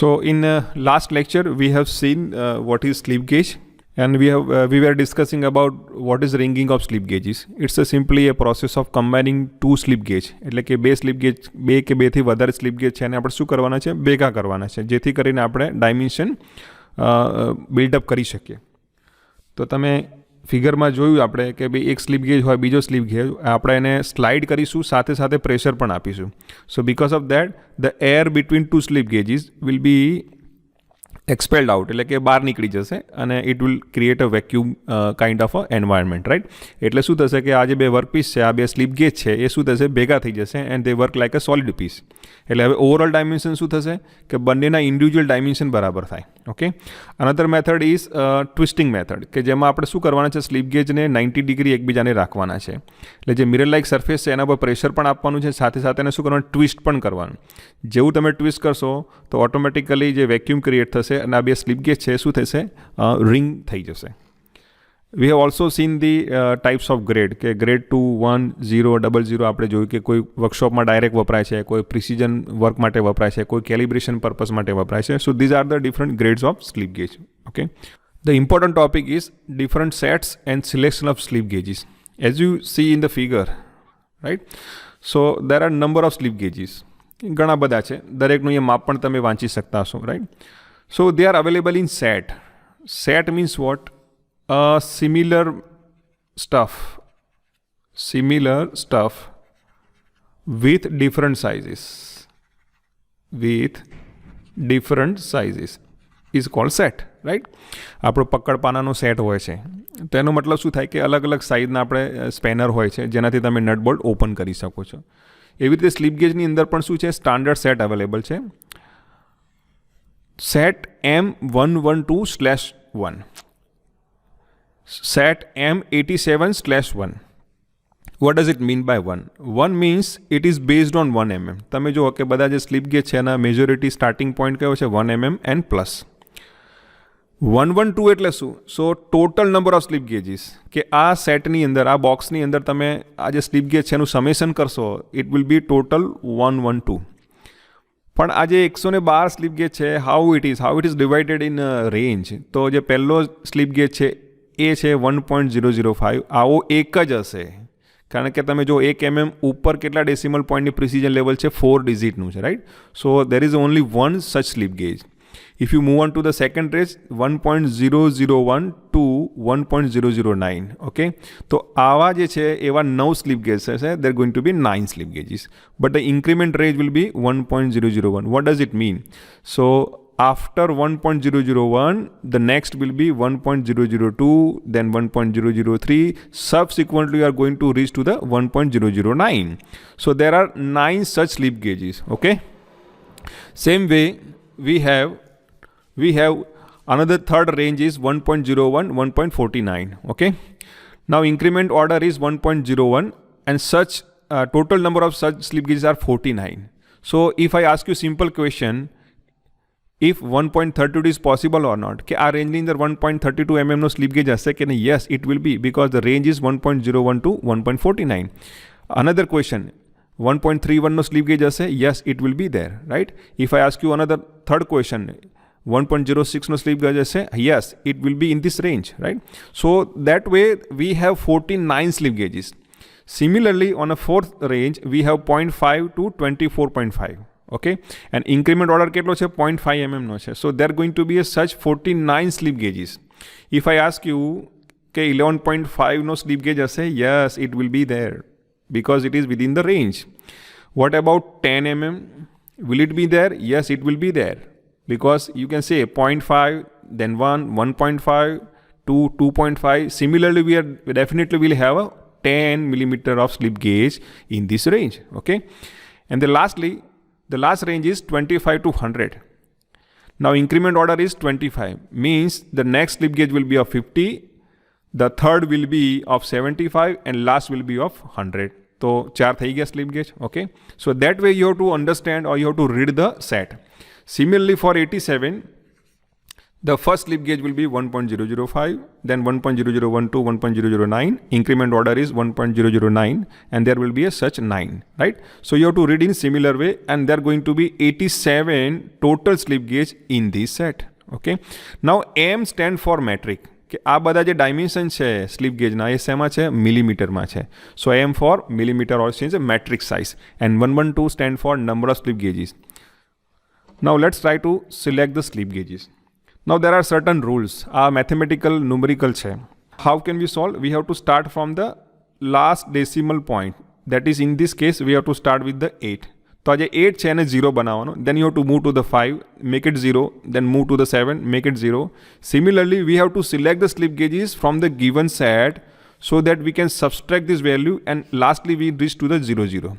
So in last lecture we have seen what is slip gauge, and we were discussing about what is ringing of slip gauges. It's simply a process of combining two slip gauge, એટલે કે બે slip gauge, બે કે બેથી વધારે slip gauge છે અને આપણે શું કરવાના છે, ભેગા કરવાના છે, જેથી કરીને આપણે ડાયમેન્શન બિલ્ડઅપ કરી શકીએ. તો તમે ફિગરમાં જોયું આપણે કે ભાઈ એક સ્લિપ ગેજ હોય, બીજો સ્લિપ ગેજ, આપણે એને સ્લાઇડ કરીશું, સાથે સાથે પ્રેશર પણ આપીશું. So because of that the air between two slip gauges will be expelled out, એટલે કે બહાર નીકળી જશે અને it will create a vacuum kind of a environment, right. એટલે શું થશે કે આ જે બે વર્કપીસ છે, આ બે સ્લિપ ગેજ છે, એ શું થશે, ભેગા થઈ જશે and they work like a solid piece. એટલે હવે ઓવરઓલ ડાયમેન્શન શું થશે કે બંનેના ઇન્ડિવિજ્યુઅલ ડાયમેન્શન બરાબર થાય. Okay. Another method is twisting method, કે જેમાં આપણે શું કરવાના છે, સ્લિપ ગેજને 90 ડિગ્રી એકબીજાને રાખવાના છે. એટલે જે મિરર લાઇક સરફેસ છે એના પર પ્રેશર પણ આપવાનું છે, સાથે સાથે એને શું કરવાનું, ટ્વિસ્ટ પણ કરવાનું. જેવું તમે ટ્વિસ્ટ કરશો તો ઓટોમેટિકલી જે વેક્યુમ ક્રિએટ થશે અને આ બે સ્લિપ ગેજ છે શું થશે, રિંગ થઈ જશે. We have also scene the types of grade, કે ગ્રેડ 2, 1, 0, 00 આપણે જોયું કે કોઈ વર્કશોપમાં ડાયરેક્ટ વપરાય છે, કોઈ પ્રિસિઝન વર્ક માટે વપરાય છે, કોઈ કેલિબ્રેશન પર્પઝ માટે વપરાય છે. સો these are the different grades of slip gauge. Okay. The important topic is different sets and selection of slip gauges. As you see in the figure, right? So there are number of slip gauges. ઘણા બધા છે, દરેકનું એ માપ પણ તમે વાંચી શકતા હશો, right. So they are available in set. Set means what? Similar stuff with different sizes. With different sizes is called set, right? આપણો પકડપાનાનો સેટ હોય છે, તેનો મતલબ શું થાય કે અલગ અલગ સાઇઝના આપણે સ્પેનર હોય છે, જેનાથી તમે નટ બોલ્ટ ઓપન કરી શકો છો. એવી રીતે સ્લિપ ગેજની અંદર પણ શું છે, સ્ટાન્ડર્ડ સેટ અવેલેબલ છે. Set M112/1, set M87/1. What does it mean by 1? 1 means it is based on 1 mm. તમે જુઓ કે બધા જે સ્લિપ ગેજ છે એના મેજોરિટી સ્ટાર્ટિંગ પોઈન્ટ કયો છે, 1 mm એન્ડ પ્લસ. 112 એટલે શું? સો total number of slip gauges, કે આ સેટની અંદર, આ બોક્સની અંદર તમે આ જે સ્લિપ ગેજ છે એનું સમેશન કરશો, ઇટ વિલ બી ટોટલ 112. પણ આ જે 112 સ્લિપ ગેજ છે, how it is divided in range. તો જે પહેલો સ્લિપ ગેજ છે એ છે 1.005. આવો એક જ હશે, કારણ કે તમે જો 1 mm ઉપર કેટલા ડેસિમલ પોઈન્ટની પ્રિસિઝન લેવલ છે, 4 ડિજિટનું છે, right. So there is only one સચ slip gauge. If you move on to the second range, 1.001 to 1.009, okay? તો આવા જે છે એવા 9 સ્લિપ ગેજ છે, there are going to be 9 slip gauges, but the increment range will be 1.001. What does it mean? So after 1.001, the next will be 1.002, then 1.003. Subsequently, you are going to reach to the 1.009. So there are 9 such slip gauges, okay? Same way, we have another third range is 1.01, 1.49, okay? Now increment order is 1.01 and such total number of such slip gauges are 49. So if I ask you simple question, if 1.32 is possible or not, કે આ રેન્જની અંદર 1.32 mm નો slip gauge હશે કે નહીં? Yes, it will be, because the range is 1.01 to 1.49. Another question, 1.31 no slip gauge હશે? Yes, it will be there, right? If I ask you another third question, 1.06 no slip gauge હશે? Yes, it will be in this range, right? So that way we have 49 slip gauges. Similarly, on a fourth range, we have 0.5 to 24.5, okay? And increment order કેટલો છે? 0.5 mm નો છે. So there are going to be such 49 slip gauges. If I ask you કે 11.5 નો slip gauge હશે? Yes, it will be there, because it is within the range. What about 10 mm? Will it be there? Yes, it will be there, because you can say 0.5, then 1, 1.5, 2, 2.5. Similarly, we definitely will have a 10 millimeter of slip gauge in this range, okay? And then lastly, the last range is 25 to 100. Now increment order is 25, means the next slip gauge will be of 50, the third will be of 75, and last will be of 100. તો 4 થઈ ગયા slip gauge, okay? So that way you have to understand, or you have to read the set. Similarly, for 87, The first slip gauge will be 1.005, then 1.0012, 1.009. Increment order is 1.009, and there will be a such 9, right? So you have to read in similar way, and there are going to be 87 total slip gauge in this set. Okay. Now M stand for metric. કે આ બધા જે dimension છે slip ગેજના એ શેમાં છે? મિલીમીટરમાં છે. સો એમ four millimetre or છે metric size, and 112 stand for number of slip gauges. Now let's try to select the slip gauges. Now there are certain rules. Mathematical numerical છે. How can we solve? We have to start from the last decimal point. That is, in this case we have to start with the 8. તો આજે 8 છે એને 0 બનાવવાનો. Then you have to move to the 5, make it 0. Then move to the 7, make it 0. Similarly, we have to select the slip gauges from the given set so that we can subtract this value, and lastly we reach to the 0, 0.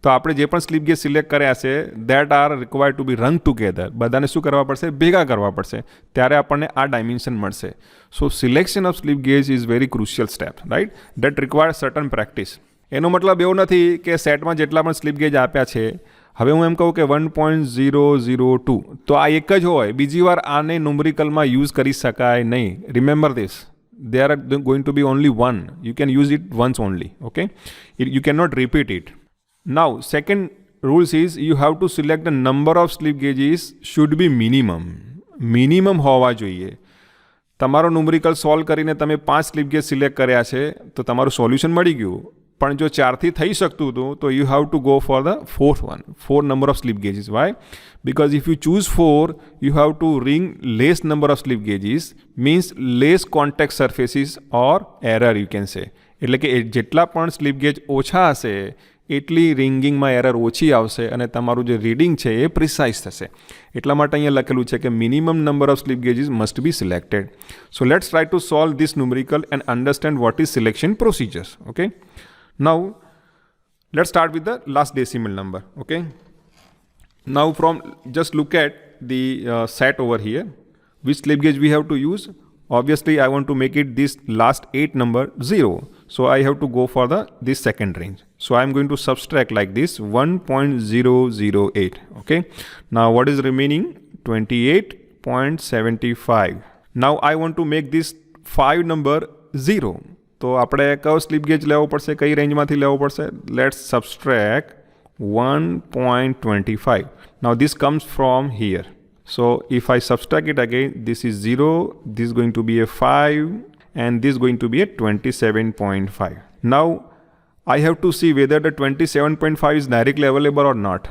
તો આપણે જે પણ slip gauge select કર્યા છે that are required to be run together, બધાને શું કરવા પડશે? ભેગા કરવા પડશે, ત્યારે આપણને આ ડાયમેન્શન મળશે. So selection of slip gauge is very crucial step, right? That require certain practice. એનો મતલબ એવું નથી કે સેટમાં જેટલા પણ સ્લીપ ગેજ આપ્યા છે, હવે હું એમ કહું કે 1.002 તો આ એક જ હોય, બીજી વાર આને ન્યુમેરિકલમાં યુઝ કરી શકાય નહીં. Remember this, there are going to be only one. You can use it once only, okay? You cannot repeat it. Now, second rules is you have to select the number of slip gauges should be minimum. Minimum હોવા જોઈએ. તમારો numerical solve કરીને તમે 5 slip gauge select કર્યા છે તો તમારું solution મળી ગયું. પણ જો 4થી થઈ શકતું હતું તો you have to go for the fourth one, 4 number of slip gauges. Why? Because if you choose 4, you have to ring less number of slip gauges, means less contact surfaces or error you can say. એટલે કે જેટલા પણ slip gauge ઓછા હશે એટલી રિંગિંગમાં error ઓછી આવશે અને તમારું જે રીડિંગ છે એ પ્રિસાઇઝ થશે. એટલા માટે અહીંયા લખેલું છે કે minimum number of slip gauges must be selected. So let's try to solve this numerical and understand what is selection procedures. Okay, now let's start with the last decimal number. Okay, now from just look at the set over here. Which slip gauge we have to use? Obviously, I want to make it this last 8 number 0. So I have to go for this second range. So I'm going to subtract like this 1.008. Okay. Now what is remaining? 28.75. Now I want to make this 5 number 0. તો આપણે કયો slip gauge લેવો પડશે? કઈ રેન્જમાંથી લેવો પડશે? Let's subtract 1.25. Now this comes from here. So if I subtract it again, this is 0, this is going to be a 5, and this is going to be a 27.5. Now I have to see whether the 27.5 is directly available or not.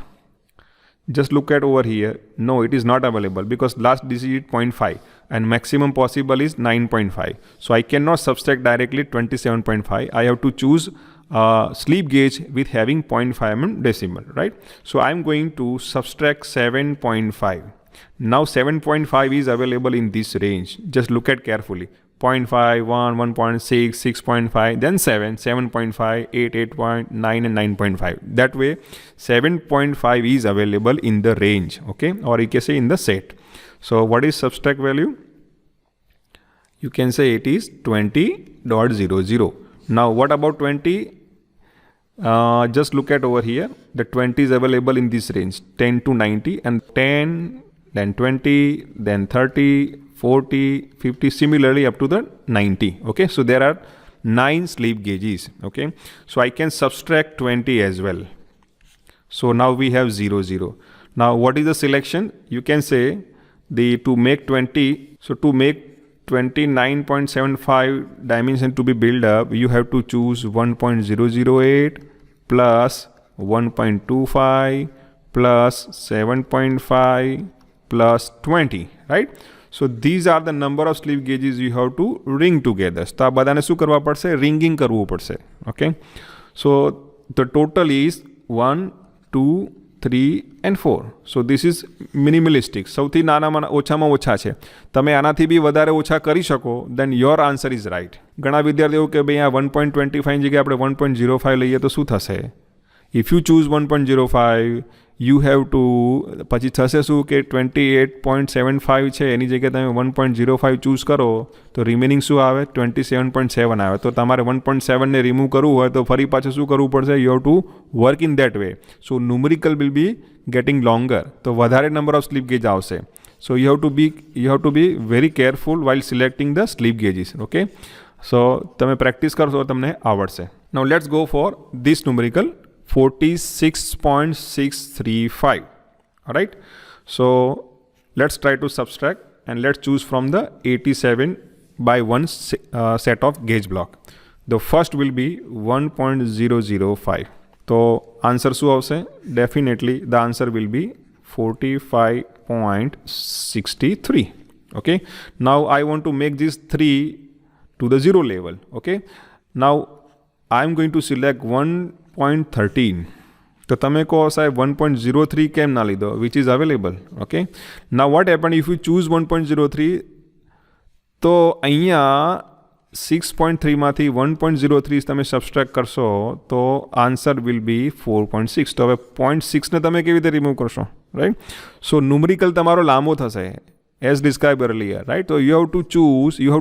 Just look at over here. No, it is not available because last digit 0.5 and maximum possible is 9.5. So I cannot subtract directly 27.5. I have to choose sleep gauge with having 0.5 mm decimal, right? So I'm going to subtract 7.5. Now 7.5 is available in this range. Just look at carefully. 0.5, 1, 1.6, 6.5, then 7, 7.5, 8, 8.9 and 9.5. That way 7.5 is available in the range, okay? Or you can say in the set. So what is subtract value? You can say it is 20.00. Now what about 20? Just look at over here. The 20 is available in this range, 10 to 90, and 10, then 20, then 30, 40, 50, similarly up to the 90. Okay, so there are 9 slip gauges. Okay, so I can subtract 20 as well. So now we have 0, 0. Now what is the selection? You can say to make 20, so to make 29.75 dimension to be built up, you have to choose 1.008 plus 1.25 plus 7.5 plus 20, right? So these are the number of slip gauges you have to ring together. તો આ બધાને શું કરવા પડશે? Ringing કરવું પડશે. Okay, so the total is 1, 2, 3 and 4. So this is minimalistic. સૌથી નાનામાં ઓછામાં ઓછા છે. તમે આનાથી બી વધારે ઓછા કરી શકો, then your answer is right. ઘણા વિદ્યાર્થીઓ કે ભાઈ આ 1.25 જગ્યાએ આપણે 1.05 લઈએ તો શું થશે? If you choose 1.05, you have to પછી થશે શું કે 28.75 છે એની જગ્યાએ તમે 1.05 ચૂઝ કરો તો રિમેનિંગ શું આવે? 27.7 આવે. તો તમારે 1.7 ને રિમૂવ કરવું હોય તો ફરી પાછું શું કરવું પડશે? You have to work in that way. So numerical will be gating longer. તો વધારે નંબર ઓફ સ્લીપ ગેજ આવશે. So you have to be very careful while selecting the slip gauges. Okay, so તમે practice કરશો તમને આવડશે. Now let's go for this numerical 46.635. all right, so let's try to subtract and let's choose from the 87 by 1 set of gauge block. The first will be 1.005. તો answer શું આવશે? Definitely the answer will be 45.63. okay, now I want to make this 3 to the 0 level. okay, now I am going to select 1.13. તો તમે કહો સાહેબ 1.03 કેમ ના લીધો, which is available. okay, now what happened if you choose 1.03? તો અહીંયા 6.3 માંથી 1.03 તમે સબસ્ટ્રેક્ટ કરશો તો આન્સર વિલ બી 4.6. તો હવે 0.6 ને તમે કેવી રીતે રિમૂવ કરશો? રાઈટ, સો ન્યુમેરિકલ તમારો લાંબો થશે as described earlier. right, so you have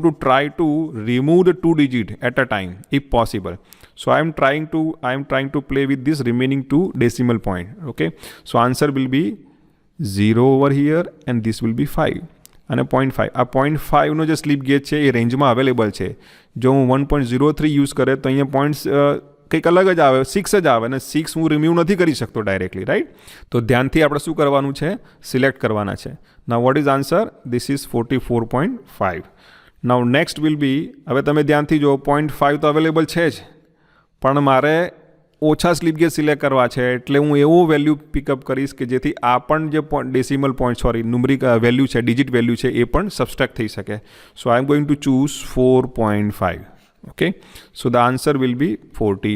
to try to remove the 2 digit at a time if possible. So I am trying to play with this remaining 2 decimal point. okay, so answer will be 0 over here and this will be 5 અને 0.5. આ 0.5નો જે slip gauge છે એ રેન્જમાં available છે. જો હું 1.03 use કરે તો અહીંયા પોઈન્ટ્સ કંઈક અલગ જ આવે, 6 જ આવે અને 6 હું રિમ્યૂવ નથી કરી શકતો ડાયરેક્ટલી. રાઈટ, તો ધ્યાનથી આપણે શું કરવાનું છે? સિલેક્ટ કરવાના છે. નાઉ what is answer? This is 44.5. Now next will be, હવે તમે ધ્યાનથી જો 0.5 તો અવેલેબલ છે જ, પણ મારે ઓછા સ્લીપ ગેજ સિલેક્ટ કરવા છે એટલે હું એવો વેલ્યુ પિકઅપ કરીશ કે જેથી આ પણ જે ડેસિમલ પોઈન્ટ ન્યુમરિક વેલ્યુ છે, ડિજિટ વેલ્યુ છે એ પણ સબસ્ટ્રેક્ટ થઈ શકે. So I am going to choose 4.5. okay, so the answer will be 40.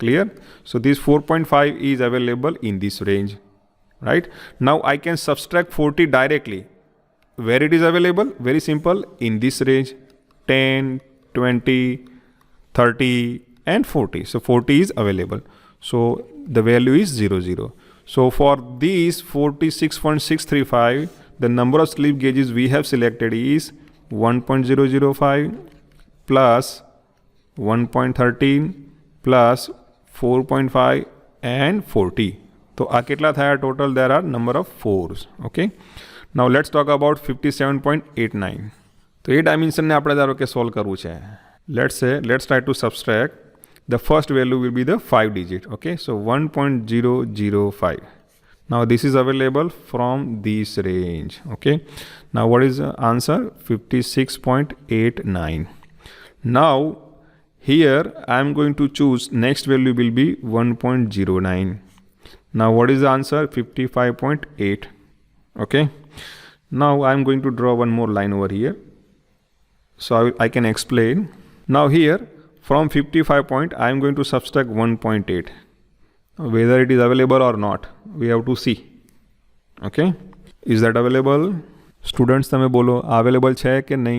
clear, so this 4.5 is available in this range. right, now I can subtract 40 directly. Where it is available? Very simple, in this range, 10, 20, 30 and 40. so 40 is available, so the value is 00. So for these 46.635, the number of slip gauges we have selected is 1.005 plus 1.13 plus 4.5 and 40. તો આ કેટલા થયા total? There are number of 4s. okay, now let's talk about 57.89. તો એ ડાયમેન્શનને આપણે ધારો કે solve કરવું છે. let's try to subtract. The first value will be the 5 digit. okay, so 1.005. now this is available from this range. okay, now what is the answer? 56.89. now here I am going to choose next value will be 1.09. now what is the answer? 55.8. okay, now I am going to draw one more line over here so I can explain. now here from 55 point I am going to subtract 1.8. whether it is available or not we have to see. okay, is that available? students તમે બોલો available છે કે નહીં?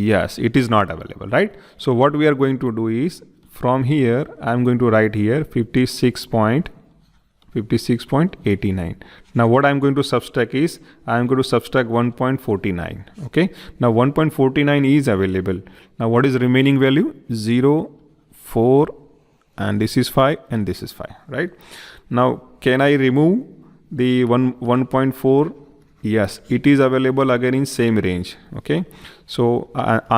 yes, it is not available. right, so what we are going to do is from here I am going to write here 56.89. now what I am going to subtract is I am going to subtract 1.49. okay, now 1.49 is available. now what is remaining value? 0, 4 and this is 5 and this is 5. right, now can I remove the 1.4? yes, it is available again in same range. okay, so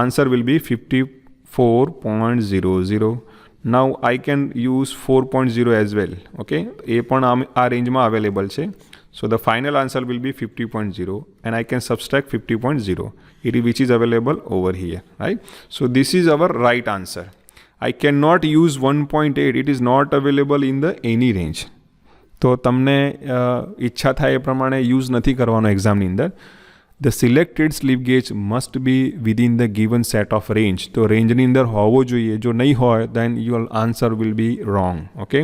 answer will be 54.00. now I can use 4.0 as well. okay, એ પણ આ રેન્જમાં available છે. so the final answer will be 50.0 and I can subtract 50.0 which is available over here. right, so this is our right answer. I cannot use 1.8. it is not available in the any range. તો તમને ઈચ્છા થાય એ પ્રમાણે use નથી કરવાનો એક્ઝામની અંદર. The selected slip gauge must be within the given set of range. તો રેન્જની અંદર હોવો જોઈએ. જો નહીં હોય then your answer will be wrong. okay,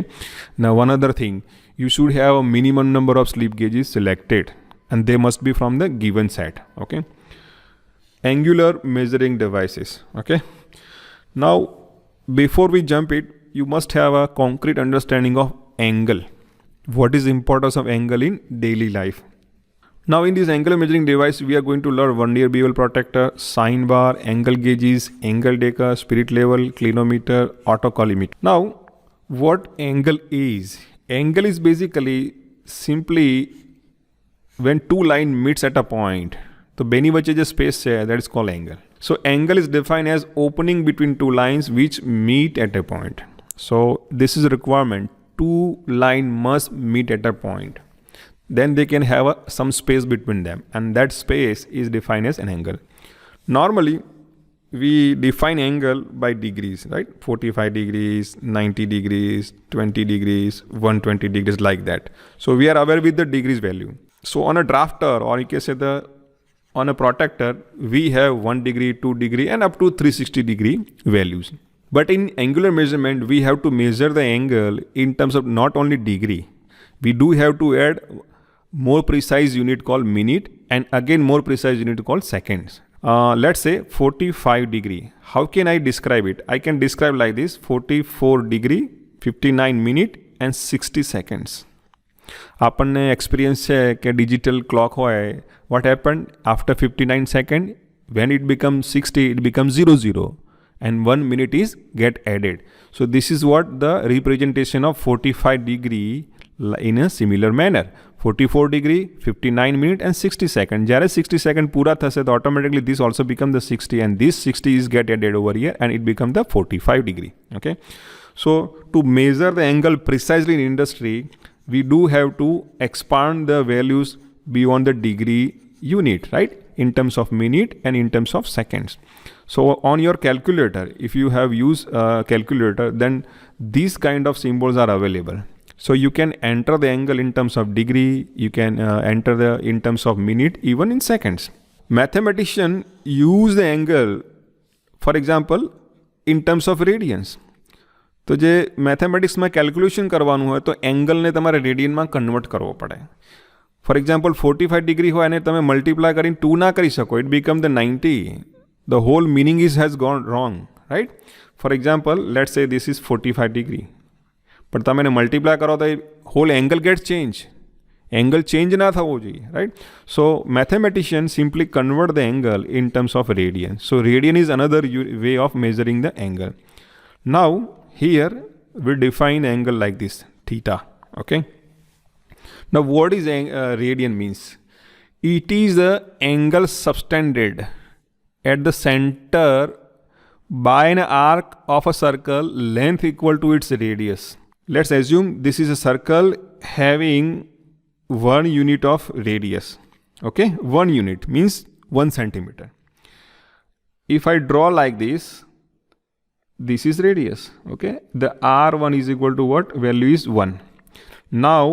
now one other thing, you should have a minimum number of slip gauges selected and they must be from the given set. okay, angular measuring devices. okay, now before we jump it, you must have a concrete understanding of angle. What is importance of angle in daily life? Now in this angle measuring device, we are going to learn vernier bevel protector, sine bar, angle gauges, angle decker, spirit level, clinometer, autocollimeter. Now what angle is? Angle is basically simply when two line meets at a point, તો બેની વચ્ચે જે space છે that is called angle. So angle is defined as opening between two lines which meet at a point. So this is a requirement. Two line must meet at a point. Then they can have some space between them, and that space is defined as an angle. Normally we define angle by degrees, right? 45 degrees, 90 degrees, 20 degrees, 120 degrees, like that. So we are aware with the degrees value. So on a drafter, or you can say on a protector, we have 1 degree, 2 degree, and up to 360 degree values. But in angular measurement, we have to measure the angle in terms of not only degree. We do have to add more precise unit called minute, and again more precise unit called seconds. Let's say 45 degree. How can I describe it? I can describe like this: 44 degree, 59 minute and 60 seconds. આપણને experience છે કે digital clock હોય, what happened after 59 second, when it becomes 60, it becomes 00 and 1 minute is get added. So this is what the representation of 45 degree in a similar manner. 44 degree, 59 minute and 60 second. જ્યારે 60 second પૂરા થશે તો automatically this also become the 60, and this 60 is get added over here and it become the 45 degree. Okay. So to measure the angle precisely in industry, we do have to expand the values beyond the degree unit, right? In terms of minute and in terms of seconds. So on your calculator, if you have used a calculator, then these kind of symbols are available. So you can enter the angle in terms of degree, you can enter the in terms of minute, even in seconds. Mathematician use the angle, for example, in terms of radians. તો જે મેથેમેટિક્સમાં calculation કરવાનું હોય તો એંગલને તમારે રેડિયનમાં convert કરવો પડે. For example 45 degree હોય અને તમે મલ્ટીપ્લાય કરીને 2 ના કરી શકો, it become the 90. The whole meaning has gone wrong, right? For example let's say this is 45 degree, પણ તમે એને મલ્ટીપ્લાય કરો તો whole angle get change. Angle change ના થવો જોઈએ, right? So mathematician simply convert the angle in terms of radian. So radian is another way of measuring the angle. Now here we define angle like this, theta. Okay. Now what is radian means? It is the angle subtended at the center by an arc of a circle length equal to its radius. Let's assume this is a circle having 1 unit of radius. Okay. 1 unit means 1 centimeter. If I draw like this is radius. Okay. The R1 is equal to what? Value is 1. Now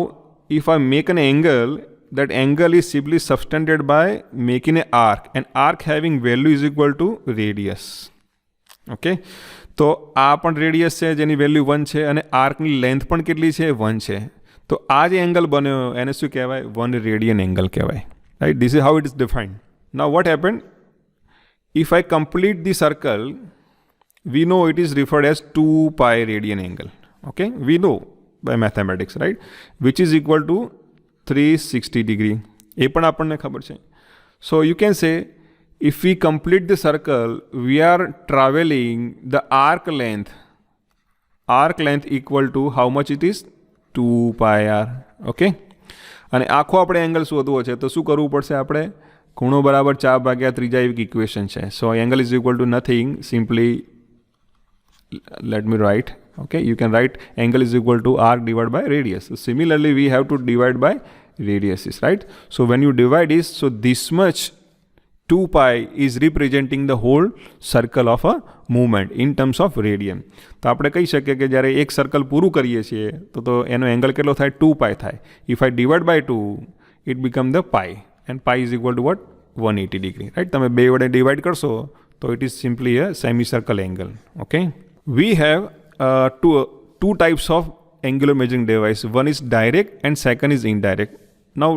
if I make an angle, that angle is simply subtended by making an arc. An arc having value is equal to radius. Okay. તો આ પણ radius છે જેની value 1 છે, અને આર્કની length પણ કેટલી છે? 1 છે. તો આ જે એંગલ બન્યો એને શું કહેવાય? 1 રેડિયન એંગલ કહેવાય, right? This is how it is defined. Now what happened? If I complete the circle, we know it is referred as 2 pi radian angle. Okay, we know by mathematics, right? Which is equal to 360 degree. એ પણ આપણને ખબર છે. So you can say if we complete the circle, we are traveling the arc length equal to how much it is? 2 pi r. Okay, અને આખો આપણે angle શોધવો છે તો શું કરવું પડશે? આપણે ખૂણો બરાબર 4 ભાગ્યા ત્રીજા એક ઇક્વેશન છે. So angle is equal to nothing, simply let me write. Okay, you can write angle is equal to arc divided by radius. So similarly we have to divide by radiuses, right? So when you divide this, so this much 2 pi is representing the whole circle of a movement in terms of radian. તો આપણે કહી શકીએ કે જ્યારે એક circle પૂરું કરીએ છીએ તો એનો એંગલ કેટલો થાય? 2 pi થાય. If I divide by 2, it become the pi, and pi is equal to what? 180 degree, right? તમે બે વડે ડિવાઇડ કરશો તો it is simply a semicircle angle. Okay. We have two types of angular measuring device. One is direct and second is indirect. Now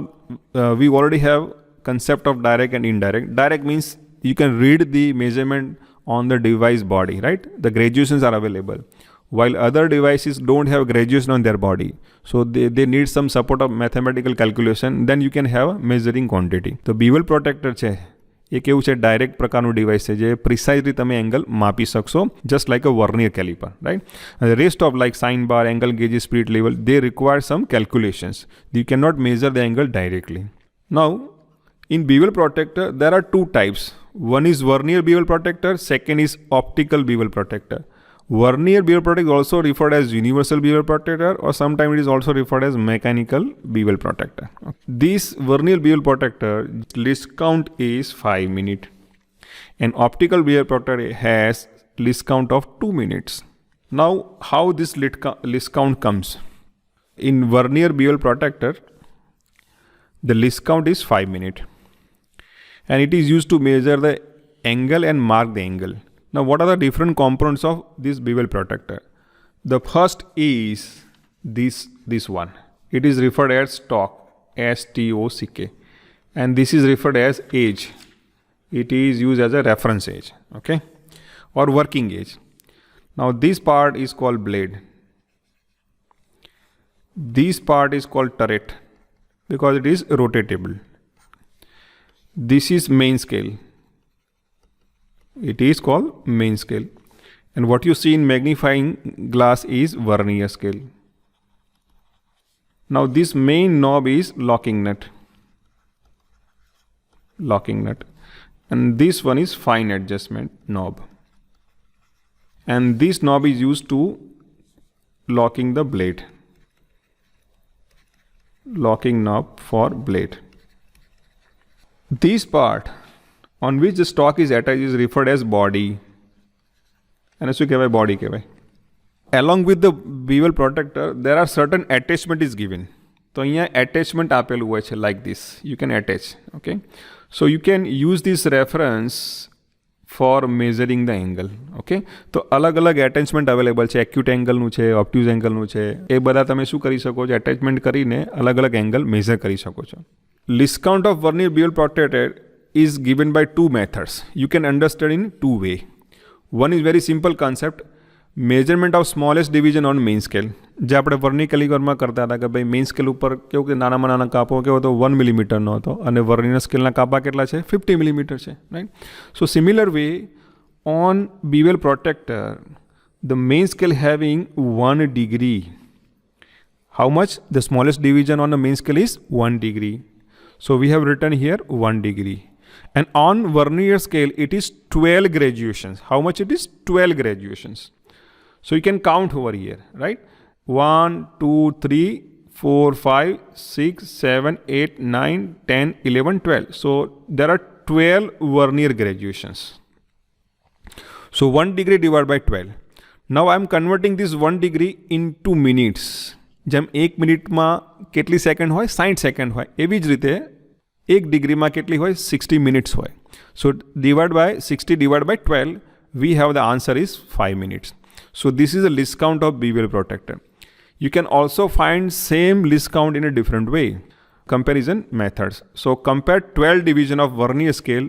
we already have concept of direct and indirect. Direct means you can read the measurement on the device body, right? The graduations are available, while other devices don't have graduation on their body, so they need some support of mathematical calculation. Then you can have measuring quantity. The bevel protector છે એ કેવું છે? Direct પ્રકારનું device છે જે પ્રિસાઇઝલી તમે angle માપી શકશો, just like a vernier calliper, right? અને rest of like sine bar, angle gauges, spirit level, they require some calculations. You can not measure the angle directly. Now, in bevel protector, there are two types. One is vernier bevel protector, second is optical bevel protector. Vernier bevel protector is also referred as universal bevel protector, or sometimes it is also referred as mechanical bevel protector. This vernier bevel protector list count is 5 minutes, and optical bevel protector has list count of 2 minutes. Now, how this list count comes? In vernier bevel protector, the list count is 5 minutes, and it is used to measure the angle and mark the angle. Now, what are the different components of this bevel protector? The first is this one. It is referred as stock, S-T-O-C-K, and this is referred as age. It is used as a reference age, okay, or working age. Now, this part is called blade. This part is called turret because it is rotatable. This is main scale. It is called main scale. And what you see in magnifying glass is vernier scale. Now, this main knob is locking nut. Locking nut. And this one is fine adjustment knob. And this knob is used to locking the blade. Locking knob for blade. This part on which the stock is attached is referred as body. And as you give body kehvay. Along with the bevel protector, there are certain attachment is given. So here attachment apelu hoy chhe like this. You can attach. Okay. So you can use this reference for measuring the angle. Okay. તો અલગ અલગ attachment available છે. Acute એંગલનું છે, ઓબ્ટ્યુઝ એંગલનું છે. એ બધા તમે શું કરી શકો છો? એટેચમેન્ટ કરીને અલગ અલગ એંગલ મેઝર કરી શકો છો. List count of vernier bevel protector is given by two methods. You can understand in two ways. One is very simple concept. Measurement of smallest division on main scale. જે આપણે vernier કેલિપરમાં કરતા હતા કે ભાઈ main scale ઉપર કેવું કે નાનામાં નાના કાપો કેવો હતો 1 મિલીમીટરનો હતો અને વર્નિયર સ્કેલના કાપા કેટલા છે 50 મિલીમીટર છે, right? So similar way on bevel protector, the main scale having 1 degree. How much? The smallest division on the main scale is 1 degree. So we have written here 1 degree. And on vernier scale, it is 12 graduations. How much it is? 12 graduations. So you can count over here, right? 1, 2, 3, 4, 5, 6, 7, 8, 9, 10, 11, 12. So there are 12 vernier graduations. So 1 degree divided by 12. Now I am converting this 1 degree into minutes. જેમ 1 મિનિટમાં કેટલી second હોય? 60 second હોય. એવી જ રીતે 1 ડિગ્રીમાં કેટલી હોય? 60 મિનિટ્સ હોય. So divide by 60 divided by 12, we have the answer is 5 minutes. So this is a list count of bevel protector. You can also find same list count in a different way. Comparison methods. So compare 12 division of vernier scale.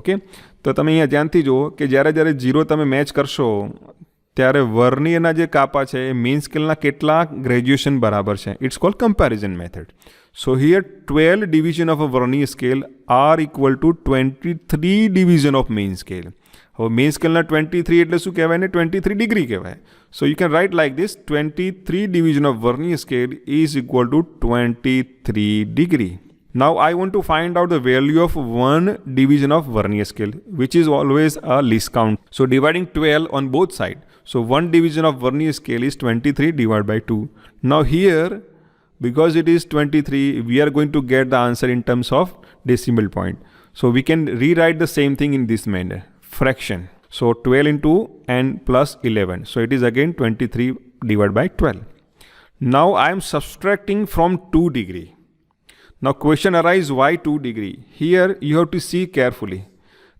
Okay. તો તમે અહીંયા ધ્યાનથી જુઓ કે જ્યારે જ્યારે zero તમે match કરશો ત્યારે વર્નિયરના જે કાપા છે એ મેઇન સ્કેલના કેટલા ગ્રેજ્યુએશન બરાબર છે. It's called comparison method. So here 12 division of a vernier scale are equal to 23 division of main scale. હવે મેઇન સ્કેલના 23 એટલે શું કહેવાય ને? 23 ડિગ્રી કહેવાય. So you can write like this: 23 division of vernier scale is equal to 23 degree. Now I want to find out the value of 1 division of vernier scale, which is always a least count. So dividing 12 on both sides. So 1 division of vernier scale is 23 divided by 2. Now here, because it is 23, we are going to get the answer in terms of decimal point. So we can rewrite the same thing in this manner. Fraction. So 12 into n plus 11. So it is again 23 divided by 12. Now I am subtracting from 2 degree. Now question arise, why 2 degree? Here you have to see carefully.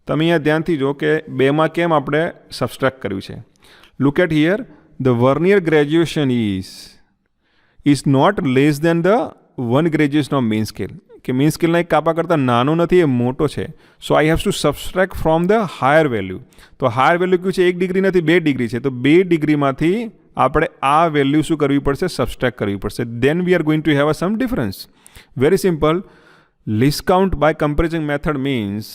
તમે અહીંયા ધ્યાનથી જો કે બેમાં કેમ આપણે સબસ્ટ્રેક્ટ કર્યું છે. Look at here, the vernier graduation is not less than the 1 graduation of main scale. કે મેઇન સ્કેલના એક કાપા કરતાં નાનો નથી, એ મોટો છે. So I have to subtract from the higher value. તો હાયર વેલ્યુ કયું છે? 1 ડિગ્રી નથી, 2 ડિગ્રી છે. તો 2 ડિગ્રીમાંથી આપણે આ વેલ્યુ શું કરવી પડશે? સબસ્ટ્રેક્ટ કરવી પડશે. Then we are going to have some difference. Very simple. Least count by comparison method means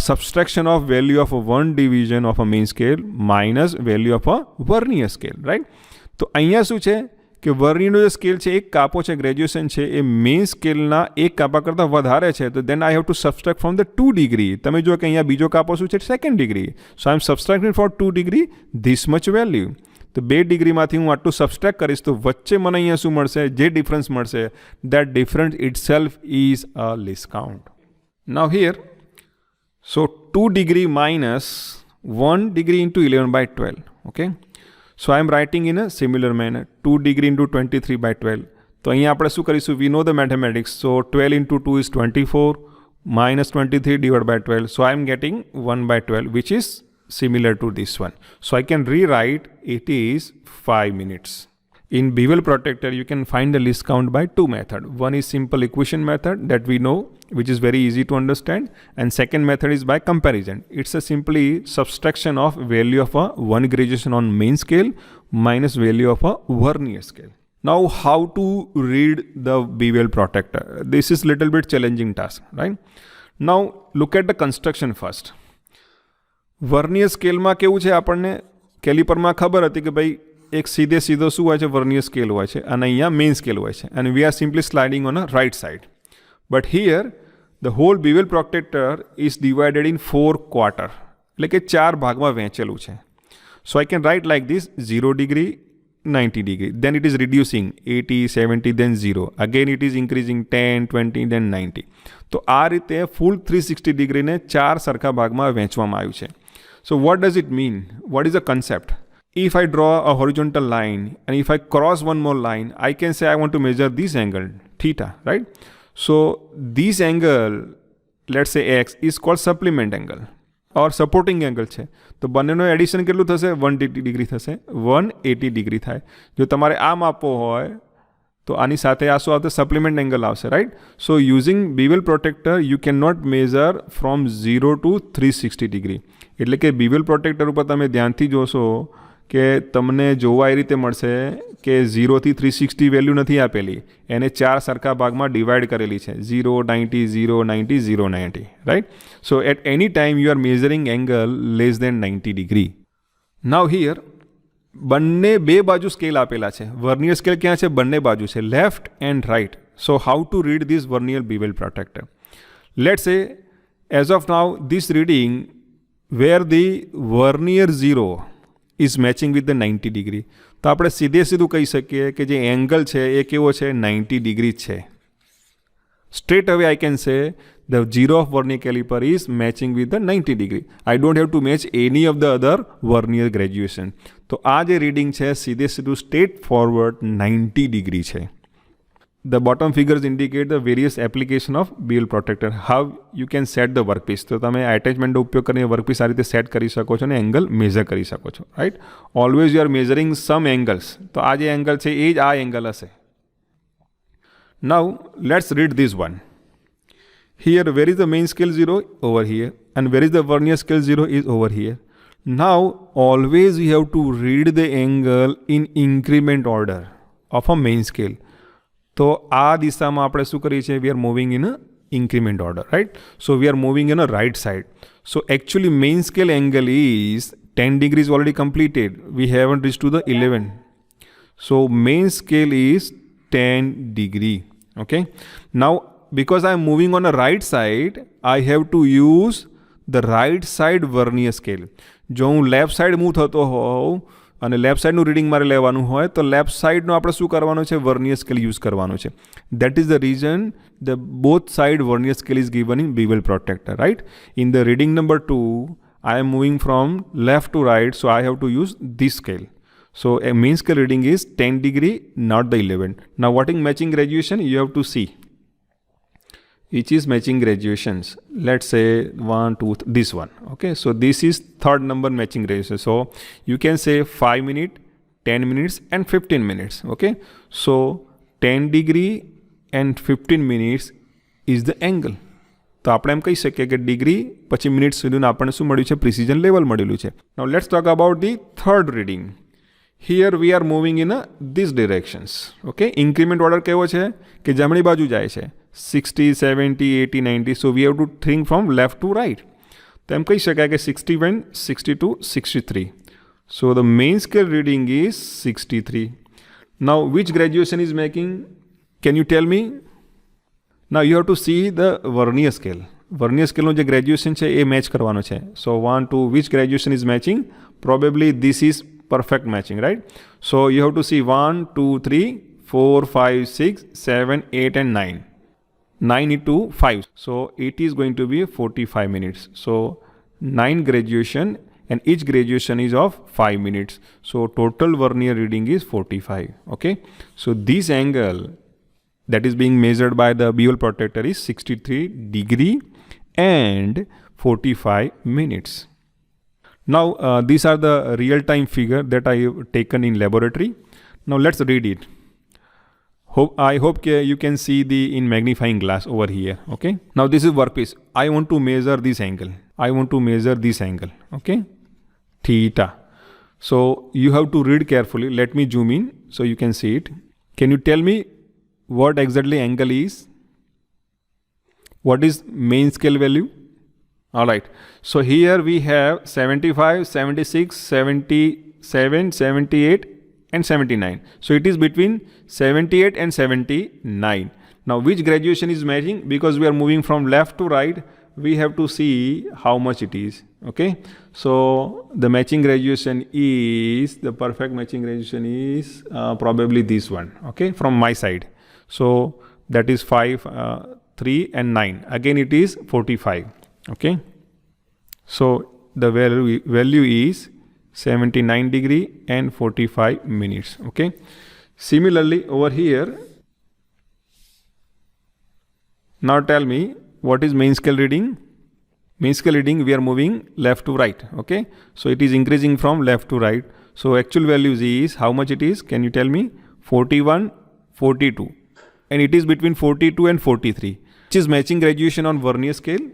subtraction of value of 1 division of a main scale minus value of a vernier scale, right? તો અહીંયા શું છે કે વર્નિયરનો જે scale છે એક કાપો છે ગ્રેજ્યુએશન છે એ મેઇન સ્કેલના એક કાપા કરતાં વધારે છે તો then I have to subtract from the 2 degree. તમે જુઓ કે અહીંયા બીજો કાપો શું છે second degree. So I am subtracting for 2 degree this much value. તો 2 ડિગ્રીમાંથી હું આટલું સબસ્ટ્રેક્ટ કરીશ તો વચ્ચે મને અહીંયા શું મળશે, જે ડિફરન્સ મળશે that difference itself is a least count. Now here so 2 degree minus 1 degree into 11 by 12. Okay. So I am writing in a similar manner. 2 degree into 23 by 12. So here we know the mathematics. So 12 into 2 is 24 minus 23 divided by 12. So I am getting 1 by 12 which is similar to this one. So I can rewrite it is 5 minutes. In bevel protector, you can find the least count by two methods. One is simple equation method that we know, which is very easy to understand. And second method is by comparison. It's a simply subtraction of value of a one graduation on main scale minus value of a vernier scale. Now, how to read the bevel protector? This is little bit challenging task, right? Now, look at the construction first. Vernier scale માં કેવું છે આપણને કેલિપરમાં ખબર હતી કે ભાઈ એક સીધે સીધો શું હોય છે વર્નિયર સ્કેલ હોય છે અને અહીંયા મેઇન સ્કેલ હોય છે and we are simply sliding on a right side. But here the whole bevel protector is divided in 4 quarter એટલે કે 4 ભાગમાં વહેંચેલું છે. So I can write like this 0 degree 90 degree, then it is reducing 80 70 then 0, again it is increasing 10 20 then 90. તો આ રીતે full 360 degree ને 4 સરખા ભાગમાં વહેંચવામાં આવ્યું છે. So what does it mean? What is the concept? If I draw a horizontal line and if I cross one more line, I can say I want to measure this angle, theta, right? So this angle, let's say x, is called supplement angle or supporting angle છે. તો બંનેનો addition કેટલું થશે 180 degree થશે, 180 degree થાય. જો તમારે આ માપવો હોય તો આની સાથે આ શું આવશે, સપ્લિમેન્ટ એંગલ આવશે, right? So using bevel protector you cannot measure from 0 to 360 degree. એટલે કે bevel protector ઉપર તમે ધ્યાનથી જોશો કે તમને જોવા એ રીતે મળશે કે 0 થી 360 વેલ્યુ નથી આપેલી, એને 4 સરખા ભાગમાં ડિવાઈડ કરેલી છે, 0 90 0 90 0 90, right? So at any time you are measuring angle less than 90 degree. Now here બંને બે બાજુ સ્કેલ આપેલા છે. વર્નિયર સ્કેલ ક્યાં છે? બંને બાજુ છે, left and right. So how to read this vernier bevel protector? Let's say as of now this reading where the vernier 0 is matching with the 90 degree. તો આપણે સીધે સીધું કહી શકીએ કે જે એંગલ છે એ કેવો છે, 90 ડિગ્રી છે. Straight away I can say the 0 of vernier caliper is matching with the 90 degree. I don't have to match any of the other vernier graduation. તો આ જે રીડિંગ છે સીધે સીધું સ્ટ્રેટ ફોરવર્ડ 90 ડિગ્રી છે. The bottom figures indicate the various application of bevel protector. How you can set the workpiece. તો તમે attachment નો ઉપયોગ કરીને વર્કપીસ આ રીતે સેટ કરી શકો છો અને એંગલ મેઝર કરી શકો છો, right? Always you are measuring some angles. તો આ જે એંગલ છે એ જ આ એંગલ હશે. Now let's read this one. Here where is the main scale 0? Over here. And where is the vernier scale 0? Is over here. Now always we have to read the angle in increment order of a main scale. તો આ દિશામાં આપણે શું કરીએ છીએ? We are moving in a increment order, right? So we are moving in a right side. So actually main scale angle is 10 degrees already completed. We haven't reached to the 11. So main scale is 10 degree. Okay. Now because I am moving on the right side, I have to use the right side vernier scale. જો હું left side move થતો હોઉં અને left સાઈડનું reading મારે લેવાનું હોય તો left સાઈડનો આપણે શું કરવાનું છે? વર્નિયર સ્કેલ યુઝ કરવાનું છે. That is the reason the both side vernier scale is given in bevel protector, right? In the reading number 2, I am moving from left to right, so I have to use this scale. So a mean scale reading is 10 degree, not the 11. Now what is matching graduation? You have to see which is matching graduations. Let's say 1 2 this one. Okay, so this is third number matching graduation. So you can say 5 minutes, 10 minutes and 15 minutes. Okay, so 10 degree and 15 minutes is the angle. તો આપણે એમ કહી શકીએ કે degree પછી minute સુધીનું આપણને શું મળ્યું છે? પ્રિસિઝન લેવલ મળેલું છે. Now let's talk about the third reading. Here we are moving in these directions. Okay, increment order કેવો છે કે જમણી બાજુ જાય છે, 60 70 80 90. So we have to think from left to right. તો એમ કહી શકાય કે 61 62 63. So the main scale reading is 63. Now which graduation is making? Can you tell me? Now you have to see the vernier scale. Vernier scale નો જે graduation છે એ match કરવાનો છે. So 1, 2, which graduation is matching? Probably this is perfect matching, right? So you have to see 1, 2, 3, 4, 5, 6, 7, 8 and 9. 9 into 5. So it is going to be 45 minutes. So 9 graduation and each graduation is of 5 minutes. So total vernier reading is 45. Okay. So this angle that is being measured by the bevel protractor is 63 degree and 45 minutes. Now these are the real-time figure that I have taken in laboratory. Now let's read it. I hope you can see the in magnifying glass over here. Okay. Now this is workpiece. I want to measure this angle. I want to measure this angle. Okay. Theta. So you have to read carefully. Let me zoom in so you can see it. Can you tell me what exactly angle is? What is main scale value? All right. So here we have 75, 76, 77, 78 and 79. So it is between 78 and 79. Now which graduation is matching? Because we are moving from left to right, we have to see how much it is. Okay. So the matching graduation is, the perfect matching graduation is probably this one. Okay. From my side. So that is 5, 3 and 9. Again it is 45. Okay. So the value is 79 degree and 45 minutes. Okay. Similarly over here, now tell me what is main scale reading? Main scale reading, we are moving left to right. Okay. So it is increasing from left to right. So actual values is how much it is? Can you tell me? 41, 42. And it is between 42 and 43. Which is matching graduation on vernier scale?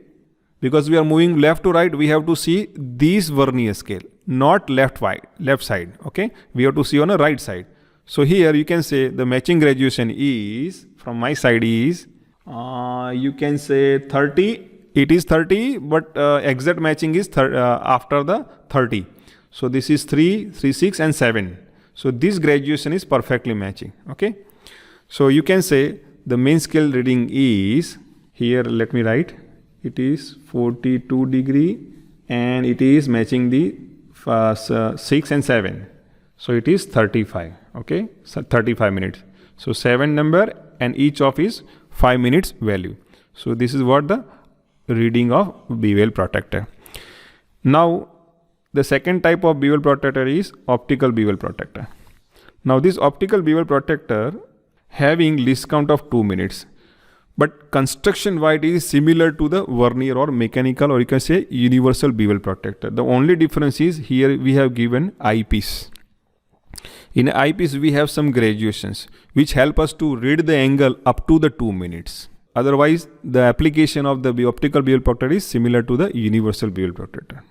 Because we are moving left to right, we have to see this vernier scale, not left side. Okay. We have to see on the right side. So here you can say the matching graduation is, from my side is, you can say 30. It is 30, but exact matching is after the 30. So this is 3, 3, 6 and 7. So this graduation is perfectly matching. Okay. So you can say the main scale reading is, here let me write, it is 42 degree and it is matching the 6 and 7. So it is 35. Okay. So 35 minutes. So 7 number and each of is 5 minutes value. So this is what the reading of bevel protractor. Now the second type of bevel protractor is optical bevel protractor. Now this optical bevel protractor having least count of 2 minutes. But construction wise is similar to the vernier or mechanical, or you can say universal bevel protractor. The only difference is here we have given eyepiece. In eyepiece we have some graduations which help us to read the angle up to the 2 minutes. Otherwise the application of the optical bevel protractor is similar to the universal bevel protractor.